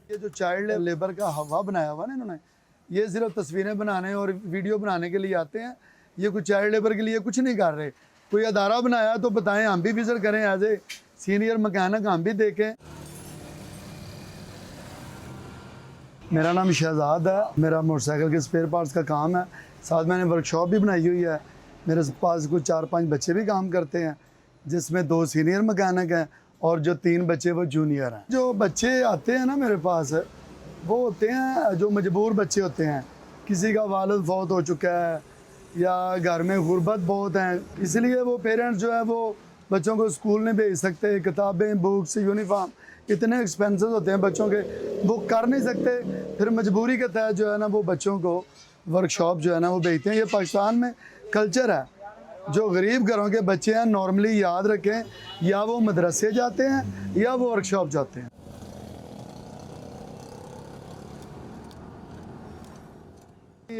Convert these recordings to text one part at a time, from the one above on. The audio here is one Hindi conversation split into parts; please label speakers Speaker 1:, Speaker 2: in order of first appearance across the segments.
Speaker 1: ये जो चाइल्ड लेबर का हवा बनाया हुआ ना इन्होंने, ये सिर्फ तस्वीरें बनाने और वीडियो बनाने के लिए आते हैं। ये कुछ चाइल्ड लेबर के लिए कुछ नहीं कर रहे। कोई अदारा बनाया तो बताएं, हम भी विजिट करें एज ए सीनियर मैकेनिक, हम भी देखें। मेरा नाम शहजाद है, मेरा मोटरसाइकिल के स्पेयर पार्ट्स का काम है, साथ मैंने वर्कशॉप भी बनाई हुई है। मेरे पास कुछ 4-5 बच्चे भी काम करते हैं, जिसमें 2 सीनियर मैकेनिक हैं और जो 3 बच्चे वो जूनियर हैं। जो बच्चे आते हैं ना मेरे पास, वो होते हैं जो मजबूर बच्चे होते हैं। किसी का वालिद फौत हो चुका है या घर में गुर्बत बहुत हैं, इसलिए वो पेरेंट्स जो है वो बच्चों को स्कूल नहीं भेज सकते। किताबें, बुक्स, यूनिफॉर्म इतने एक्सपेंसेस होते हैं बच्चों के, वो कर नहीं सकते। फिर मजबूरी के तहत जो है ना वो बच्चों को वर्कशॉप जो है ना वो भेजते हैं। ये पाकिस्तान में कल्चर है। जो गरीब घरों के बच्चे हैं, नॉर्मली याद रखें, या वो मदरसे जाते हैं या वो वर्कशॉप जाते हैं।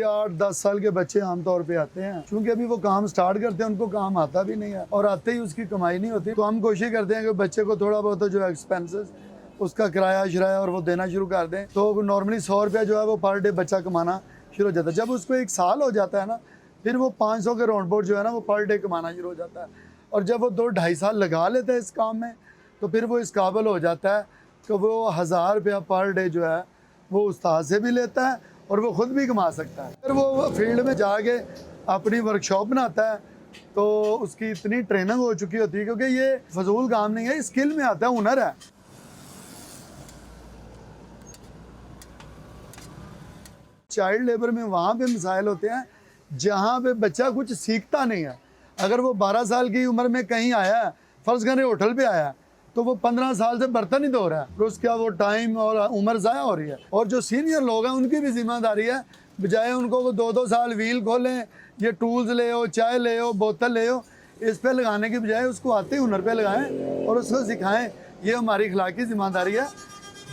Speaker 1: 8-10 साल के बच्चे आमतौर पे आते हैं, क्योंकि अभी वो काम स्टार्ट करते हैं, उनको काम आता भी नहीं है और आते ही उसकी कमाई नहीं होती। तो हम कोशिश करते हैं कि बच्चे को थोड़ा बहुत जो एक्सपेंसेस, उसका किराया शराया और वो देना शुरू कर दें। तो नॉर्मली 100 रुपया जो है वो पर डे बच्चा कमाना शुरू हो जाता है। जब उसको 1 साल हो जाता है ना, फिर वो 500 के राउंड बोर्ड जो है ना वो पर डे कमाना शुरू हो जाता है। और जब वो 2-2.5 साल लगा लेता है इस काम में, तो फिर वो इस काबिल हो जाता है कि वो 1000 रुपया पर डे जो है वो उस्ताद से भी लेता है और वो ख़ुद भी कमा सकता है। फिर वो फील्ड में जाके अपनी वर्कशॉप बनाता है, तो उसकी इतनी ट्रेनिंग हो चुकी होती है, क्योंकि ये फजूल काम नहीं है, स्किल में आता है, हुनर है। चाइल्ड लेबर में वहाँ पे मिसाइल होते हैं जहाँ पे बच्चा कुछ सीखता नहीं है। अगर वो 12 साल की उम्र में कहीं आया है, फ़र्ज़ करें होटल पे आया है, तो वो 15 साल से बर्तन ही धो रहा है, फिर उसका वो टाइम और उम्र ज़ाया हो रही है। और जो सीनियर लोग हैं उनकी भी जिम्मेदारी है, बजाय उनको वो 2-2 साल व्हील खोलें, ये टूल्स ले हो, चाय ले हो, बोतल ले हो, इस पे लगाने की बजाय उसको आते ही हुनर पे लगाएं और उसको सिखाएं। ये हमारी अखलाकी जिम्मेदारी है।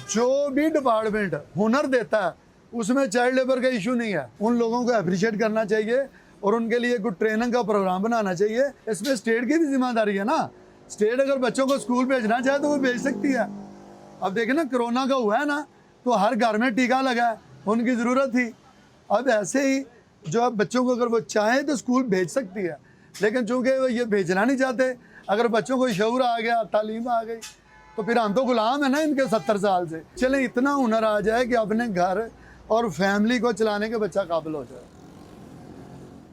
Speaker 1: जो भी डिपार्टमेंट हुनर देता है उसमें चाइल्ड लेबर का इशू नहीं है। उन लोगों को अप्रिशिएट करना चाहिए और उनके लिए कुछ ट्रेनिंग का प्रोग्राम बनाना चाहिए। इसमें स्टेट की भी जिम्मेदारी है ना। स्टेट अगर बच्चों को स्कूल भेजना चाहे तो वो भेज सकती है। अब देखें ना, कोरोना का हुआ है ना, तो हर घर में टीका लगा है, उनकी ज़रूरत थी। अब ऐसे ही जो अब बच्चों को अगर वो चाहें तो स्कूल भेज सकती है, लेकिन चूँकि वो ये भेजना नहीं चाहते, अगर बच्चों को शऊर आ गया, तालीम आ गई, तो फिर हम तो गुलाम है ना इनके 70 साल से। चलें, इतना हुनर आ जाए कि अपने घर और फैमिली को चलाने के बच्चा काबिल हो जाए।